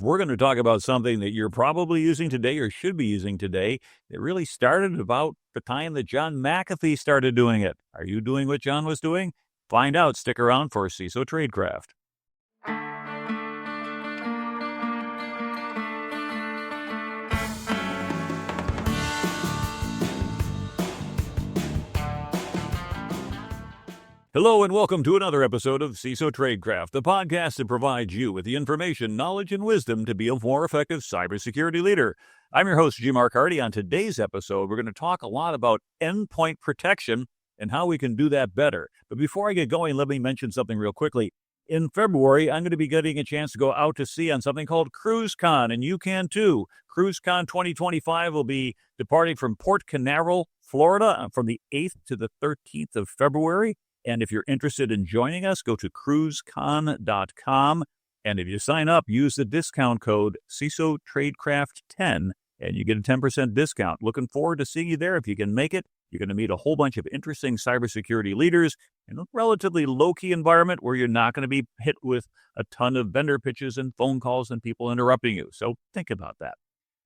We're going to talk about something that you're probably using today or should be using today. It really started about the time that John McAfee started doing it. Are you doing what John was doing? Find out. Stick around for CISO Tradecraft. Hello and welcome to another episode of CISO Tradecraft, the podcast that provides you with the information, knowledge, and wisdom to be a more effective cybersecurity leader. I'm your host, G. Mark Hardy. On today's episode, we're going to talk a lot about endpoint protection and how we can do that better. But before I get going, let me mention something real quickly. In February, I'm going to be getting a chance to go out to sea on something called CruiseCon, and you can too. CruiseCon 2025 will be departing from Port Canaveral, Florida, from the 8th to the 13th of February. And if you're interested in joining us, go to cruisecon.com. And if you sign up, use the discount code CISO Tradecraft 10 and you get a 10% discount. Looking forward to seeing you there. If you can make it, you're going to meet a whole bunch of interesting cybersecurity leaders in a relatively low-key environment where you're not going to be hit with a ton of vendor pitches and phone calls and people interrupting you. So think about that.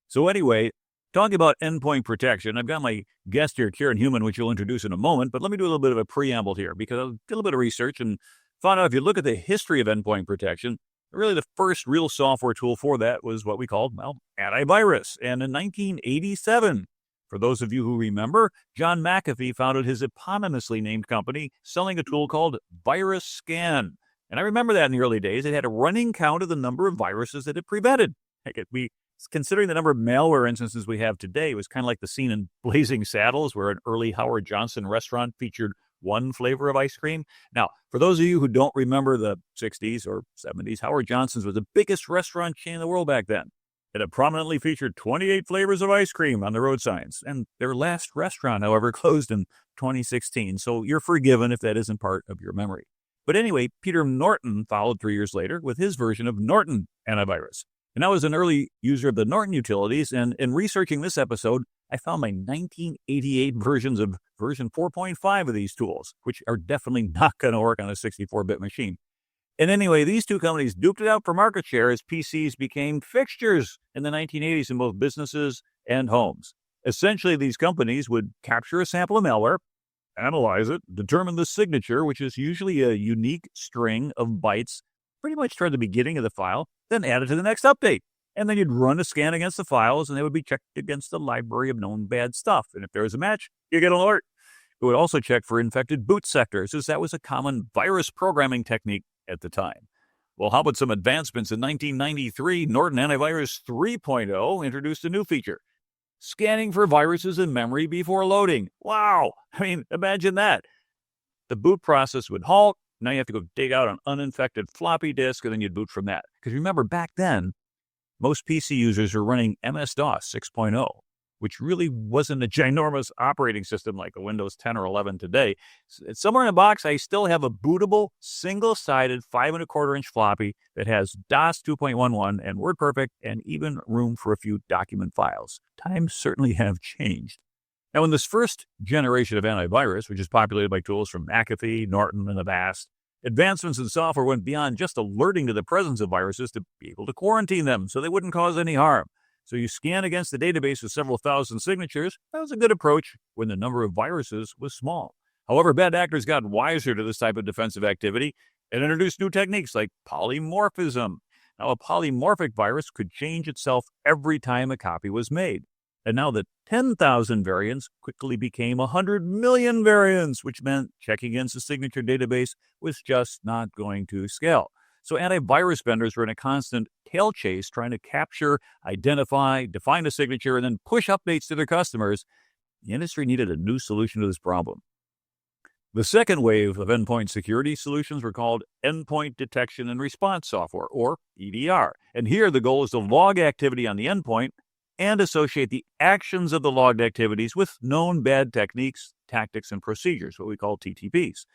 So anyway, talking about endpoint protection, I've got my guest here, Kieran Human, which you'll introduce in a moment, but let me do a little bit of a preamble here because I did a little bit of research and found out if you look at the history of endpoint protection, really the first real software tool for that was what we called, antivirus. And in 1987, for those of you who remember, John McAfee founded his eponymously named company selling a tool called Virus Scan. And I remember that in the early days, it had a running count of the number of viruses that it prevented. Considering the number of malware instances we have today, it was kind of like the scene in Blazing Saddles where an early Howard Johnson restaurant featured one flavor of ice cream. Now, for those of you who don't remember the 60s or 70s, Howard Johnson's was the biggest restaurant chain in the world back then. It prominently featured 28 flavors of ice cream on the road signs. And their last restaurant, however, closed in 2016. So you're forgiven if that isn't part of your memory. But anyway, Peter Norton followed 3 years later with his version of Norton Antivirus. And I was an early user of the Norton utilities, and in researching this episode, I found my 1988 versions of version 4.5 of these tools, which are definitely not going to work on a 64-bit machine. And anyway, these two companies duked it out for market share as PCs became fixtures in the 1980s in both businesses and homes. Essentially, these companies would capture a sample of malware, analyze it, determine the signature, which is usually a unique string of bytes, pretty much toward the beginning of the file, then add it to the next update. And then you'd run a scan against the files, and they would be checked against the library of known bad stuff. And if there was a match, you get an alert. It would also check for infected boot sectors, as that was a common virus programming technique at the time. Well, how about some advancements? In 1993, Norton Antivirus 3.0 introduced a new feature, scanning for viruses in memory before loading. Wow! I mean, imagine that. The boot process would halt. Now you have to go dig out an uninfected floppy disk, and then you'd boot from that. Because remember, back then, most PC users were running MS-DOS 6.0, which really wasn't a ginormous operating system like a Windows 10 or 11 today. Somewhere in the box, I still have a bootable, single-sided 5.25-inch floppy that has DOS 2.11 and WordPerfect and even room for a few document files. Times certainly have changed. Now, in this first generation of antivirus, which is populated by tools from McAfee, Norton, and Avast, advancements in software went beyond just alerting to the presence of viruses to be able to quarantine them so they wouldn't cause any harm. So you scan against the database with several thousand signatures. That was a good approach when the number of viruses was small. However, bad actors got wiser to this type of defensive activity and introduced new techniques like polymorphism. Now, a polymorphic virus could change itself every time a copy was made. And now the 10,000 variants quickly became 100 million variants, which meant checking against the signature database was just not going to scale. So antivirus vendors were in a constant tail chase trying to capture, identify, define a signature, and then push updates to their customers. The industry needed a new solution to this problem. The second wave of endpoint security solutions were called Endpoint Detection and Response software, or EDR. And here the goal is to log activity on the endpoint and associate the actions of the logged activities with known bad techniques, tactics, and procedures, what we call TTPs.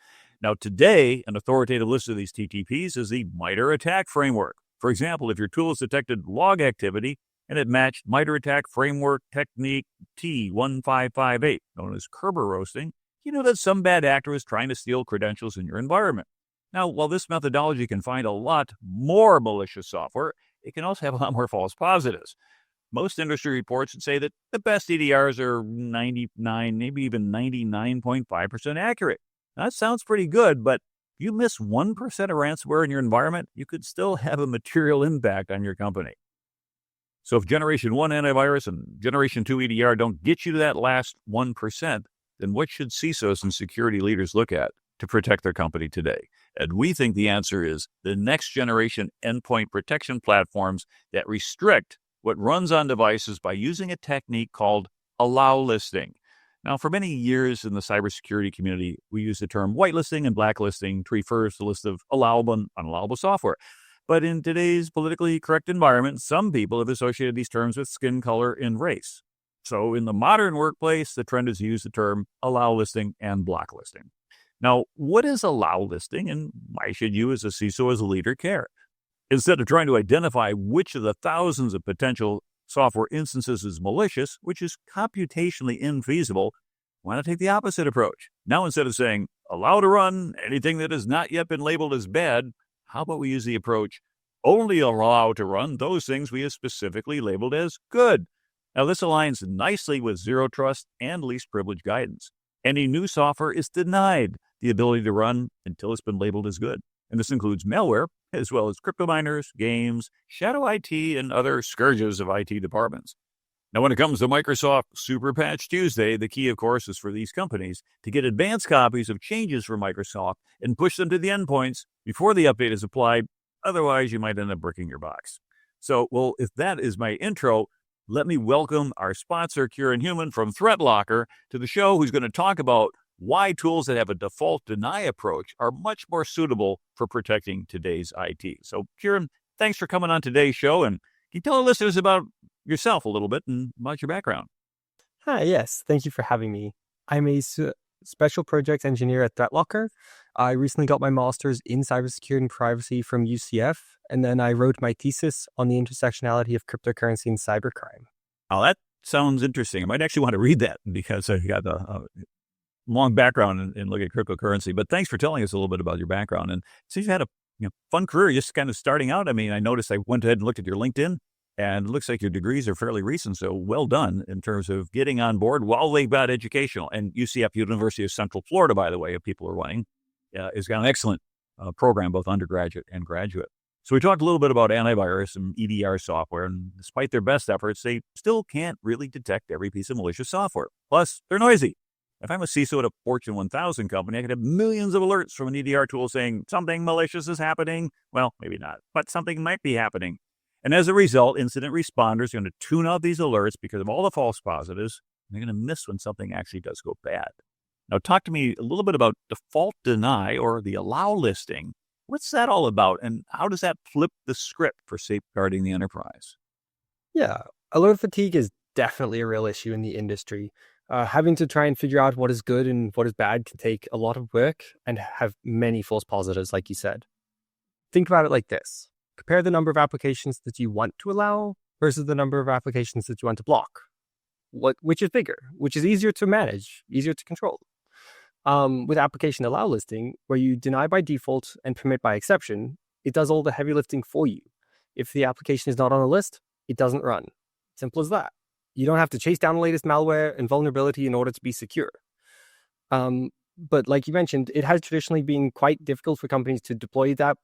Now, today, an authoritative list of these TTPs is the MITRE ATT&CK framework. For example, if your tool has detected log activity and it matched MITRE ATT&CK framework technique T1558, known as Kerber roasting, you know that some bad actor is trying to steal credentials in your environment. Now, while this methodology can find a lot more malicious software, it can also have a lot more false positives. Most industry reports would say that the best EDRs are 99, maybe even 99.5% accurate. That sounds pretty good, but if you miss 1% of ransomware in your environment, you could still have a material impact on your company. So if Generation 1 antivirus and Generation 2 EDR don't get you to that last 1%, then what should CISOs and security leaders look at to protect their company today? And we think the answer is the next generation endpoint protection platforms that restrict what runs on devices by using a technique called Allowlisting. Now, for many years in the cybersecurity community, we use the term whitelisting and blacklisting to refer to the list of allowable and unallowable software. But in today's politically correct environment, some people have associated these terms with skin color and race. So in the modern workplace, the trend is to use the term allowlisting and blacklisting. Now, what is allowlisting, and why should you as a CISO, as a leader, care? Instead of trying to identify which of the thousands of potential software instances is malicious, which is computationally infeasible, why not take the opposite approach? Now, instead of saying, allow to run anything that has not yet been labeled as bad, how about we use the approach, only allow to run those things we have specifically labeled as good? Now, this aligns nicely with zero trust and least privilege guidance. Any new software is denied the ability to run until it's been labeled as good. And this includes malware, as well as crypto miners, games, shadow IT, and other scourges of IT departments. Now, when it comes to Microsoft Super Patch Tuesday, the key, of course, is for these companies to get advanced copies of changes from Microsoft and push them to the endpoints before the update is applied. Otherwise, you might end up bricking your box. So, well, if that is my intro, let me welcome our sponsor, Kieran Human from ThreatLocker, to the show, who's going to talk about why tools that have a default deny approach are much more suitable for protecting today's IT. So, Kieran, thanks for coming on today's show. And can you tell our listeners about yourself a little bit and about your background? Hi, yes. Thank you for having me. I'm a special projects engineer at ThreatLocker. I recently got my master's in cybersecurity and privacy from UCF, and then I wrote my thesis on the intersectionality of cryptocurrency and cybercrime. Oh, that sounds interesting. I might actually want to read that because I've got a long background in looking at cryptocurrency. But thanks for telling us a little bit about your background. And since you've had a fun career, just kind of starting out. I mean, I noticed I went ahead and looked at your LinkedIn, and it looks like your degrees are fairly recent. So well done in terms of getting on board while they've got educational. And UCF, University of Central Florida, by the way, if people are wondering, has got an excellent program, both undergraduate and graduate. So we talked a little bit about antivirus and EDR software, and despite their best efforts, they still can't really detect every piece of malicious software. Plus, they're noisy. If I'm a CISO at a Fortune 1000 company, I could have millions of alerts from an EDR tool saying something malicious is happening. Well, maybe not, but something might be happening. And as a result, incident responders are going to tune out these alerts because of all the false positives. And they're going to miss when something actually does go bad. Now, talk to me a little bit about default deny or the allow listing. What's that all about? And how does that flip the script for safeguarding the enterprise? Yeah, alert fatigue is definitely a real issue in the industry. Having to try and figure out what is good and what is bad can take a lot of work and have many false positives, like you said. Think about it like this. Compare the number of applications that you want to allow versus the number of applications that you want to block. Which is bigger? Which is easier to manage, easier to control? With application allow listing, where you deny by default and permit by exception, it does all the heavy lifting for you. If the application is not on a list, it doesn't run. Simple as that. You don't have to chase down the latest malware and vulnerability in order to be secure. But like you mentioned, it has traditionally been quite difficult for companies to deploy that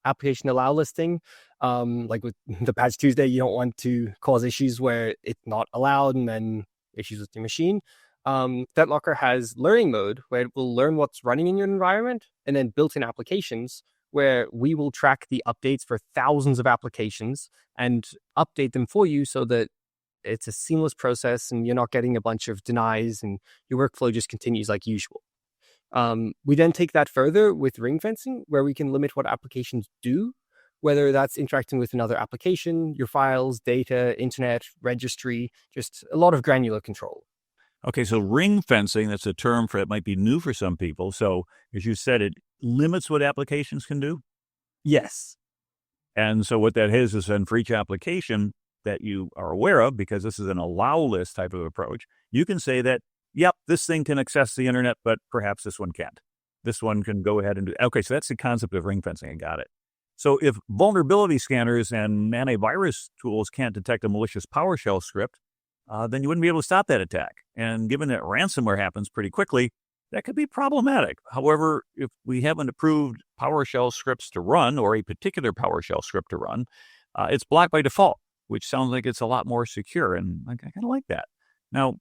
application allow listing. Like with the Patch Tuesday, you don't want to cause issues where it's not allowed and then issues with your machine. ThreatLocker has learning mode where it will learn what's running in your environment, and then built-in applications where we will track the updates for thousands of applications and update them for you so that it's a seamless process and you're not getting a bunch of denies and your workflow just continues like usual. We then take that further with ringfencing, where we can limit what applications do, whether that's interacting with another application, your files, data, internet, registry, just a lot of granular control. Okay, so ring fencing, that's a term that might be new for some people. So as you said, it limits what applications can do? Yes. And so what that is then for each application that you are aware of, because this is an allow list type of approach, you can say that, yep, this thing can access the internet, but perhaps this one can't. This one can go ahead and do. Okay, so that's the concept of ring fencing. I got it. So if vulnerability scanners and antivirus tools can't detect a malicious PowerShell script, then you wouldn't be able to stop that attack. And given that ransomware happens pretty quickly, that could be problematic. However, if we haven't approved PowerShell scripts to run or a particular PowerShell script to run, it's blocked by default, which sounds like it's a lot more secure. And I kind of like that. Now,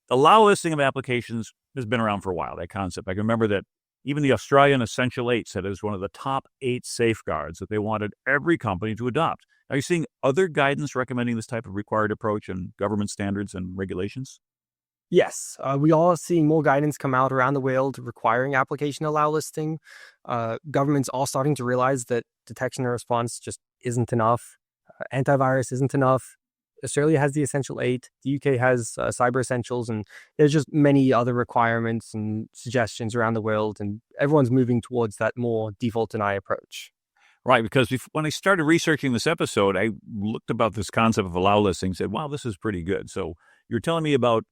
allow listing of applications has been around for a while, that concept. I can remember that even the Australian Essential 8 said it was one of the top 8 safeguards that they wanted every company to adopt. Are you seeing other guidance recommending this type of required approach in government standards and regulations? Yes, we are seeing more guidance come out around the world requiring application allow listing. Governments are starting to realize that detection and response just isn't enough. Antivirus isn't enough. Australia has the Essential 8. The UK has Cyber Essentials, and there's just many other requirements and suggestions around the world, and everyone's moving towards that more default deny approach. Right, because when I started researching this episode, I looked about this concept of allow listing and said, wow, this is pretty good. So you're telling me about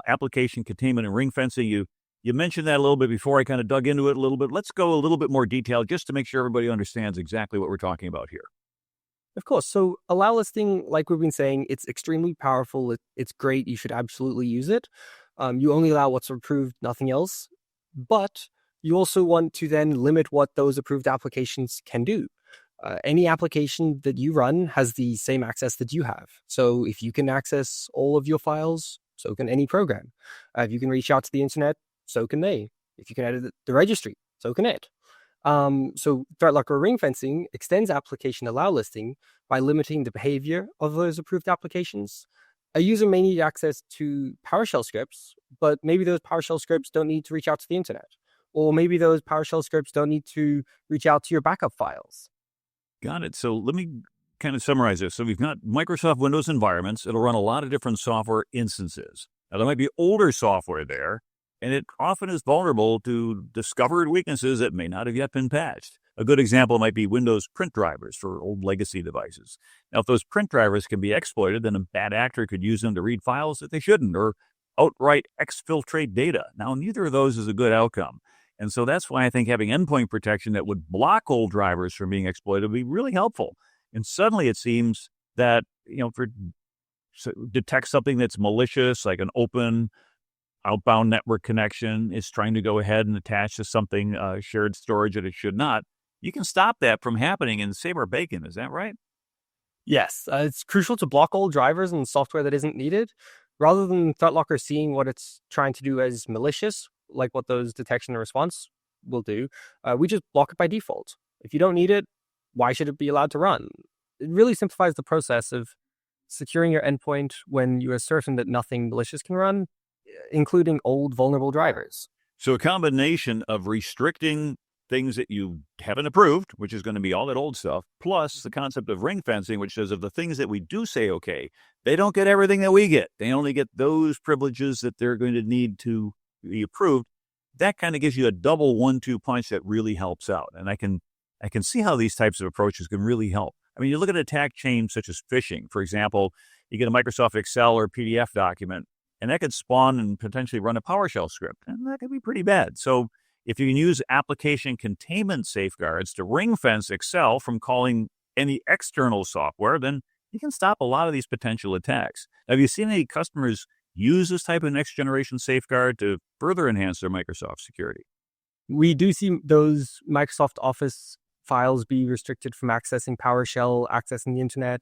application containment and ring fencing. You mentioned that a little bit before I kind of dug into it a little bit. Let's go a little bit more detail just to make sure everybody understands exactly what we're talking about here. Of course. So allow listing, like we've been saying, it's extremely powerful. It's great. You should absolutely use it. You only allow what's approved, nothing else. But you also want to then limit what those approved applications can do. Any application that you run has the same access that you have. So if you can access all of your files, so can any program. If you can reach out to the internet, so can they. If you can edit the registry, so can it. So ThreatLocker ringfencing extends application allow listing by limiting the behavior of those approved applications. A user may need access to PowerShell scripts, but maybe those PowerShell scripts don't need to reach out to the internet. Or maybe those PowerShell scripts don't need to reach out to your backup files. Got it. So let me kind of summarize this. So we've got Microsoft Windows environments. It'll run a lot of different software instances. Now, there might be older software there, and it often is vulnerable to discovered weaknesses that may not have yet been patched. A good example might be Windows print drivers for old legacy devices. Now, if those print drivers can be exploited, then a bad actor could use them to read files that they shouldn't or outright exfiltrate data. Now, neither of those is a good outcome. And so that's why I think having endpoint protection that would block old drivers from being exploited would be really helpful. And suddenly it seems that, detect something that's malicious, like an open outbound network connection is trying to go ahead and attach to something, shared storage that it should not. You can stop that from happening and save our bacon. Is that right? Yes, it's crucial to block all drivers and software that isn't needed. Rather than ThreatLocker seeing what it's trying to do as malicious, like what those detection and response will do, we just block it by default. If you don't need it, why should it be allowed to run? It really simplifies the process of securing your endpoint when you are certain that nothing malicious can run, including old vulnerable drivers. So a combination of restricting things that you haven't approved, which is going to be all that old stuff, plus the concept of ring fencing, which says of the things that we do say okay, they don't get everything that we get. They only get those privileges that they're going to need to be approved. That kind of gives you a double 1-2 punch that really helps out. And I can see how these types of approaches can really help. I mean, you look at attack chains such as phishing. For example, you get a Microsoft Excel or PDF document, and that could spawn and potentially run a PowerShell script, and that could be pretty bad. So if you can use application containment safeguards to ring fence Excel from calling any external software, then you can stop a lot of these potential attacks. Have you seen any customers use this type of next generation safeguard to further enhance their Microsoft security? We do see those Microsoft Office files be restricted from accessing PowerShell, accessing the internet.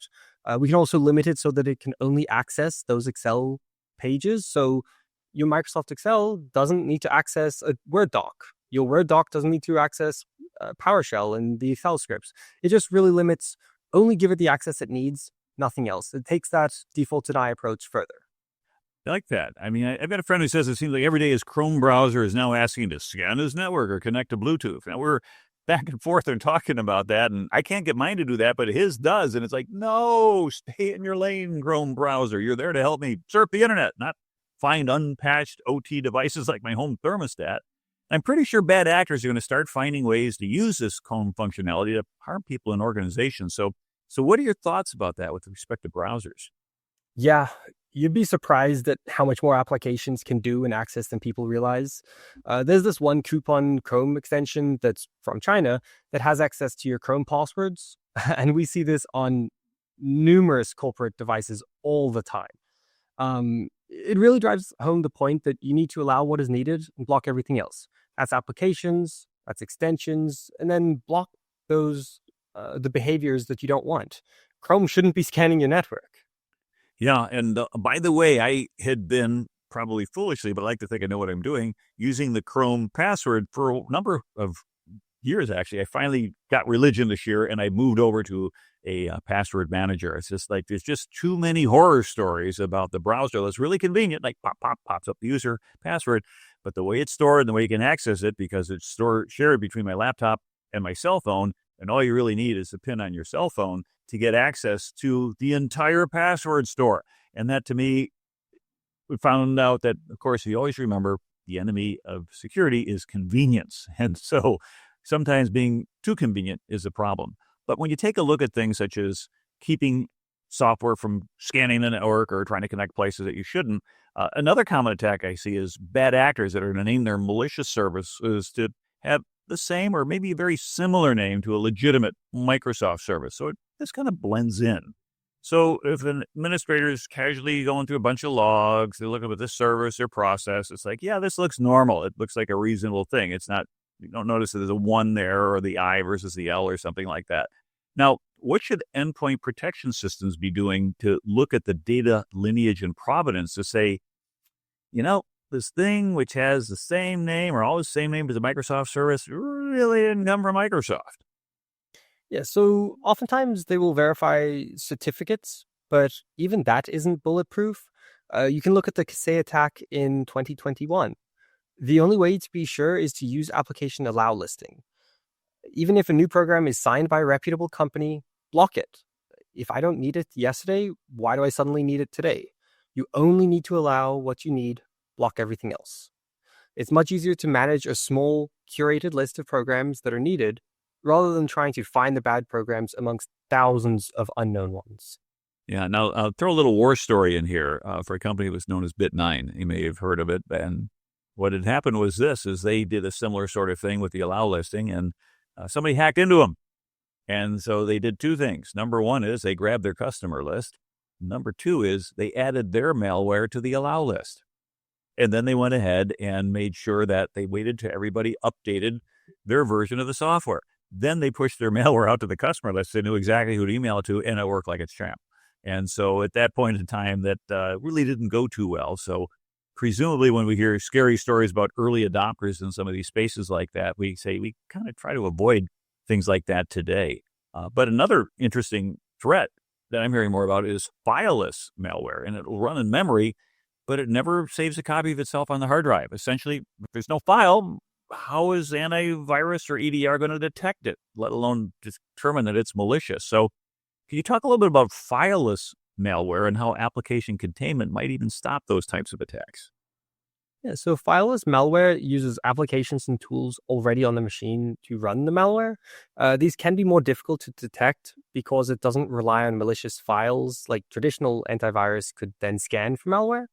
We can also limit it so that it can only access those Excel pages. So your Microsoft Excel doesn't need to access a Word doc. Your Word doc doesn't need to access PowerShell and the Excel scripts. It just really limits, only give it the access it needs, nothing else. It takes that default deny approach further. I like that. I mean, I've got a friend who says it seems like every day his Chrome browser is now asking to scan his network or connect to Bluetooth. Now, we're back and forth and talking about that, and I can't get mine to do that, but his does. And it's like, no, stay in your lane, Chrome browser. You're there to help me surf the internet, not find unpatched OT devices like my home thermostat. I'm pretty sure bad actors are going to start finding ways to use this Chrome functionality to harm people in organizations. So what are your thoughts about that with respect to browsers? Yeah, you'd be surprised at how much more applications can do and access than people realize. There's this one coupon Chrome extension that's from China that has access to your Chrome passwords, and we see this on numerous corporate devices all the time. It really drives home the point that you need to allow what is needed and block everything else. That's applications, that's extensions, and then block those the behaviors that you don't want. Chrome shouldn't be scanning your network. Yeah, and by the way, I had been probably foolishly, but I like to think I know what I'm doing, using the Chrome password for a number of years, actually. I finally got religion this year, and I moved over to a password manager. It's just like there's just too many horror stories about the browser that's really convenient, like pops up the user password, but the way it's stored and the way you can access it, because it's shared between my laptop and my cell phone, and all you really need is a pin on your cell phone to get access to the entire password store. And that, to me, we found out that, of course, you always remember the enemy of security is convenience. And so sometimes being too convenient is a problem. But when you take a look at things such as keeping software from scanning the network or trying to connect places that you shouldn't, another common attack I see is bad actors that are going to name their malicious services to have the same or maybe a very similar name to a legitimate Microsoft service. So this kind of blends in. So if an administrator is casually going through a bunch of logs, they're looking at this service or process, it's like, yeah, this looks normal. It looks like a reasonable thing. It's not, you don't notice that there's a 1 there or the I versus the L or something like that. Now, what should endpoint protection systems be doing to look at the data lineage and provenance to say, this thing which has the same name or always the same name as a Microsoft service really didn't come from Microsoft? Yeah, so oftentimes they will verify certificates, but even that isn't bulletproof. You can look at the Kaseya attack in 2021. The only way to be sure is to use application Allowlisting. Even if a new program is signed by a reputable company, block it. If I don't need it yesterday, why do I suddenly need it today? You only need to allow what you need, block everything else. It's much easier to manage a small, curated list of programs that are needed rather than trying to find the bad programs amongst thousands of unknown ones. Yeah, now I'll throw a little war story in here for a company that was known as Bit9. You may have heard of it. And what had happened was is they did a similar sort of thing with the allow listing, and somebody hacked into them. And so they did two things. Number one is they grabbed their customer list. Number two is they added their malware to the allow list. And then they went ahead and made sure that they waited till everybody updated their version of the software. Then they pushed their malware out to the customer list. They knew exactly who to email it to, and it worked like a champ. And so at that point in time, that really didn't go too well. So presumably when we hear scary stories about early adopters in some of these spaces like that, we say we kind of try to avoid things like that today. But another interesting threat that I'm hearing more about is fileless malware, and it'll run in memory, but it never saves a copy of itself on the hard drive. Essentially, if there's no file, how is antivirus or EDR going to detect it, let alone determine that it's malicious? So can you talk a little bit about fileless malware and how application containment might even stop those types of attacks? Yeah, so fileless malware uses applications and tools already on the machine to run the malware. These can be more difficult to detect because it doesn't rely on malicious files like traditional antivirus could then scan for malware.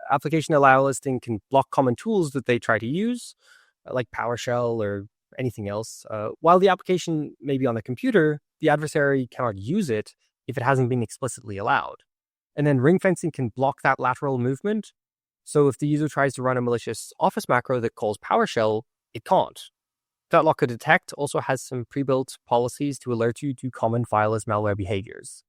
Application Allowlisting can block common tools that they try to use, like PowerShell or anything else. While the application may be on the computer, the adversary cannot use it if it hasn't been explicitly allowed. And then ringfencing can block that lateral movement. So if the user tries to run a malicious Office macro that calls PowerShell, it can't. ThreatLocker Detect also has some pre-built policies to alert you to common fileless malware behaviors.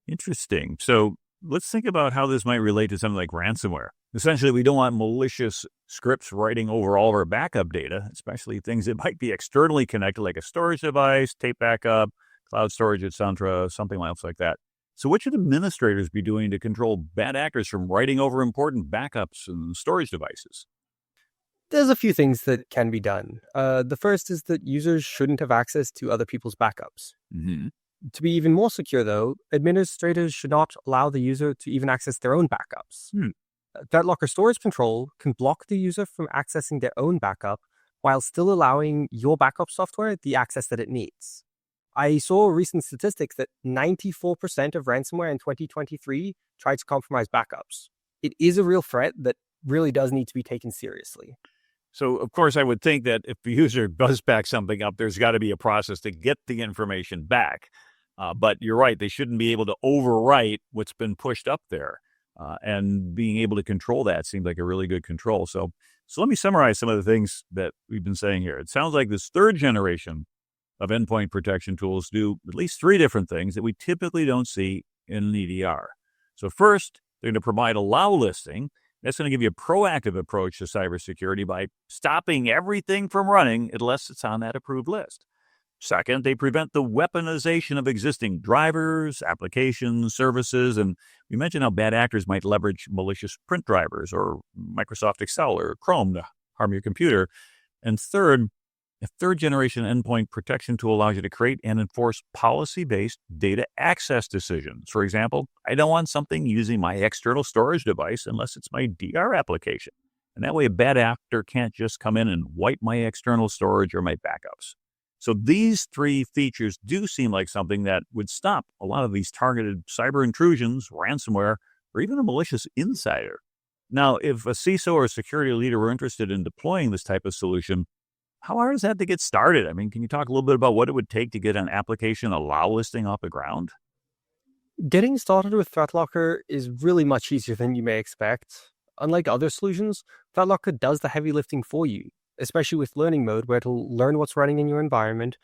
Interesting. So let's think about how this might relate to something like ransomware. Essentially, we don't want malicious scripts writing over all of our backup data, especially things that might be externally connected, like a storage device, tape backup, cloud storage, etc., something else like that. So what should administrators be doing to control bad actors from writing over important backups and storage devices? There's a few things that can be done. The first is that users shouldn't have access to other people's backups. Mm-hmm. To be even more secure, though, administrators should not allow the user to even access their own backups. ThreatLocker Storage Control can block the user from accessing their own backup while still allowing your backup software the access that it needs. I saw recent statistics that 94% of ransomware in 2023 tried to compromise backups. It is a real threat that really does need to be taken seriously. So, of course, I would think that if the user does back something up, there's got to be a process to get the information back. But you're right, they shouldn't be able to overwrite what's been pushed up there. And being able to control that seems like a really good control. So let me summarize some of the things that we've been saying here. It sounds like this third generation of endpoint protection tools do at least three different things that we typically don't see in an EDR. So first, they're going to provide Allowlisting. That's going to give you a proactive approach to cybersecurity by stopping everything from running unless it's on that approved list. Second, they prevent the weaponization of existing drivers, applications, services, and we mentioned how bad actors might leverage malicious print drivers or Microsoft Excel or Chrome to harm your computer. And third, a third-generation endpoint protection tool allows you to create and enforce policy-based data access decisions. For example, I don't want something using my external storage device unless it's my DR application. And that way a bad actor can't just come in and wipe my external storage or my backups. So these three features do seem like something that would stop a lot of these targeted cyber intrusions, ransomware, or even a malicious insider. Now, if a CISO or a security leader were interested in deploying this type of solution, how hard is that to get started? I mean, can you talk a little bit about what it would take to get an application Allowlisting off the ground? Getting started with ThreatLocker is really much easier than you may expect. Unlike other solutions, ThreatLocker does the heavy lifting for you, especially with learning mode, where it'll learn what's running in your environment,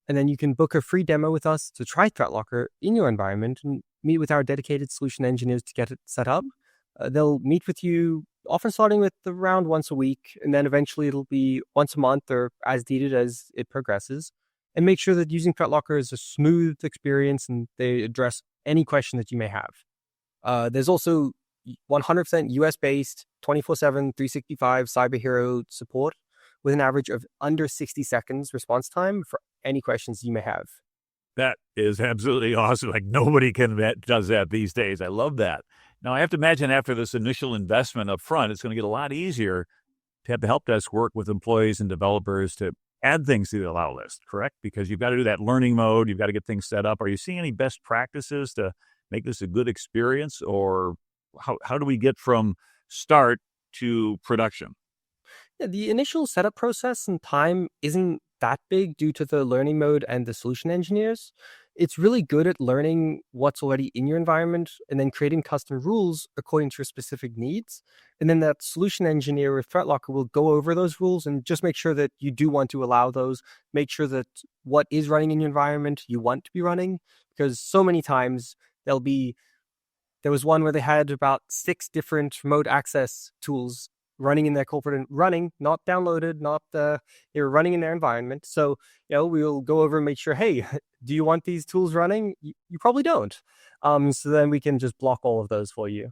and then you can book a free demo with us to try ThreatLocker in your environment and meet with our dedicated solution engineers to get it set up. They'll meet with you, often starting with around once a week, and then eventually it'll be once a month or as needed as it progresses, and make sure that using ThreatLocker is a smooth experience and they address any question that you may have. There's also 100% US-based, 24/7, 365 cyber hero support with an average of under 60 seconds response time for any questions you may have. That is absolutely awesome. Like nobody does that these days. I love that. Now, I have to imagine after this initial investment up front, it's going to get a lot easier to have the help desk work with employees and developers to add things to the allow list, correct? Because you've got to do that learning mode. You've got to get things set up. Are you seeing any best practices to make this a good experience? Or how do we get from start to production? Yeah, the initial setup process and time isn't that big due to the learning mode and the solution engineers. It's really good at learning what's already in your environment and then creating custom rules according to your specific needs. And then that solution engineer with ThreatLocker will go over those rules and just make sure that you do want to allow those, make sure that what is running in your environment you want to be running, because so many times there was one where they had about 6 different remote access tools running in their corporate, not downloaded, they were running in their environment. So, we'll go over and make sure, hey, do you want these tools running? You probably don't. So then we can just block all of those for you.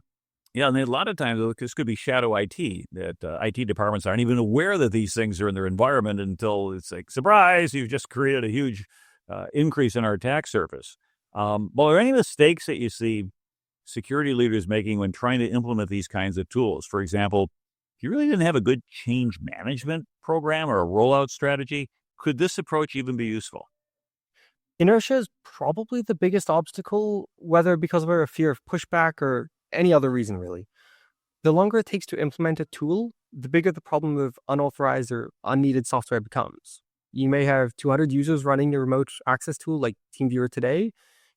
Yeah, and a lot of times this could be shadow IT, that IT departments aren't even aware that these things are in their environment until it's like, surprise, you've just created a huge increase in our attack surface. Well, are there any mistakes that you see security leaders making when trying to implement these kinds of tools? For example, if you really didn't have a good change management program or a rollout strategy, could this approach even be useful? Inertia is probably the biggest obstacle, whether because of a fear of pushback or any other reason, really. The longer it takes to implement a tool, the bigger the problem of unauthorized or unneeded software becomes. You may have 200 users running a remote access tool like TeamViewer today.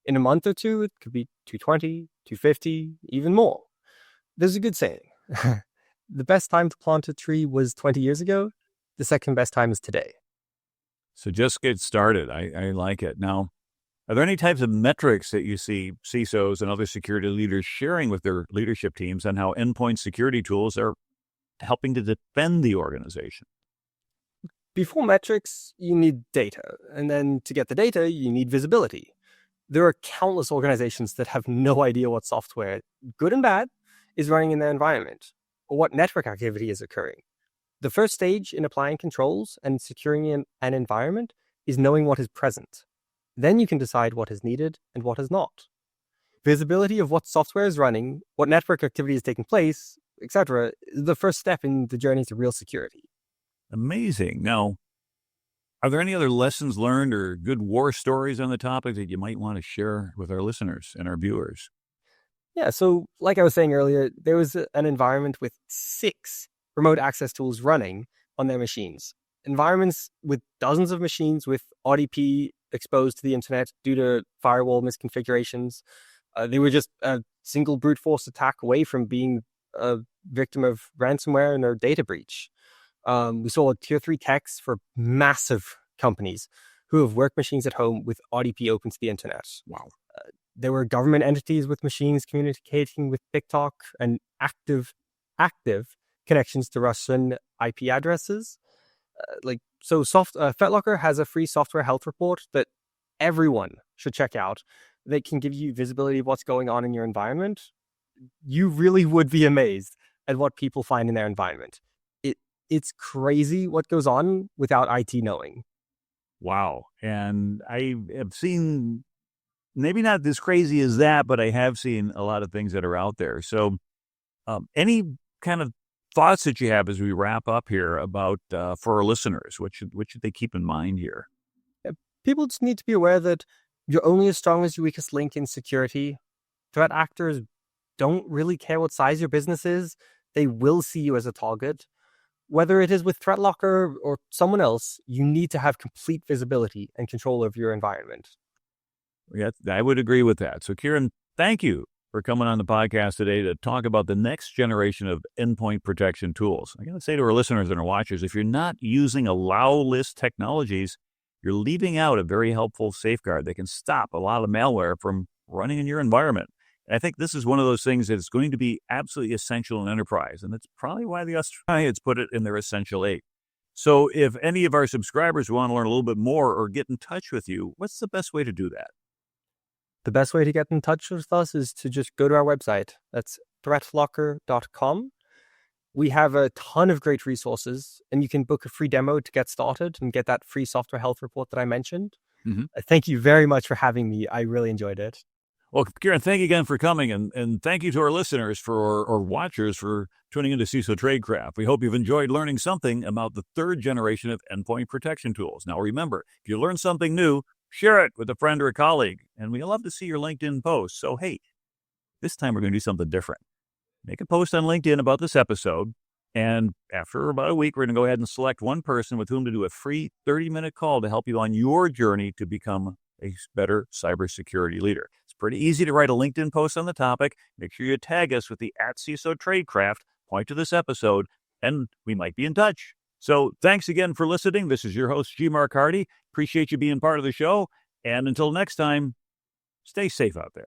In a month or two, it could be 220, 250, even more. There's a good saying. The best time to plant a tree was 20 years ago. The second best time is today. So just get started. I like it. Now, are there any types of metrics that you see CISOs and other security leaders sharing with their leadership teams on how endpoint security tools are helping to defend the organization? Before metrics, you need data. And then to get the data, you need visibility. There are countless organizations that have no idea what software, good and bad, is running in their environment, or what network activity is occurring. The first stage in applying controls and securing an environment is knowing what is present. Then you can decide what is needed and what is not. Visibility of what software is running, what network activity is taking place, etc., is the first step in the journey to real security. Amazing. Now, Are there any other lessons learned or good war stories on the topic that you might want to share with our listeners and our viewers? Yeah, so like I was saying earlier, there was an environment with 6 remote access tools running on their machines. Environments with dozens of machines with RDP exposed to the internet due to firewall misconfigurations. They were just a single brute force attack away from being a victim of ransomware and a data breach. We saw tier 3 techs for massive companies who have work machines at home with RDP open to the internet. Wow. There were government entities with machines communicating with TikTok and active connections to Russian IP addresses. ThreatLocker has a free software health report that everyone should check out. They can give you visibility of what's going on in your environment. You really would be amazed at what people find in their environment. It's crazy what goes on without IT knowing. Wow. And I have seen, maybe not as crazy as that, but I have seen a lot of things that are out there. So any kind of thoughts that you have as we wrap up here about for our listeners, what should they keep in mind here? People just need to be aware that you're only as strong as your weakest link in security. Threat actors don't really care what size your business is. They will see you as a target. Whether it is with ThreatLocker or someone else, you need to have complete visibility and control of your environment. Yeah, I would agree with that. So, Kieran, thank you for coming on the podcast today to talk about the next generation of endpoint protection tools. I got to say to our listeners and our watchers, if you're not using Allowlist technologies, you're leaving out a very helpful safeguard that can stop a lot of malware from running in your environment. And I think this is one of those things that is going to be absolutely essential in enterprise. And that's probably why the Australians put it in their Essential 8. So if any of our subscribers want to learn a little bit more or get in touch with you, what's the best way to do that? The best way to get in touch with us is to just go to our website. That's ThreatLocker.com. We have a ton of great resources, and you can book a free demo to get started and get that free software health report that I mentioned. Mm-hmm. Thank you very much for having me. I really enjoyed it. Well, Kieran, thank you again for coming, and thank you to our listeners or watchers for tuning into CISO Tradecraft. We hope you've enjoyed learning something about the third generation of endpoint protection tools. Now, remember, if you learn something new, share it with a friend or a colleague, and we love to see your LinkedIn posts. So, hey, this time we're going to do something different. Make a post on LinkedIn about this episode, and after about a week, we're going to go ahead and select one person with whom to do a free 30-minute call to help you on your journey to become a better cybersecurity leader. It's pretty easy to write a LinkedIn post on the topic. Make sure you tag us with the @CISO Tradecraft, point to this episode, and we might be in touch. So thanks again for listening. This is your host, G. Mark Hardy. Appreciate you being part of the show. And until next time, stay safe out there.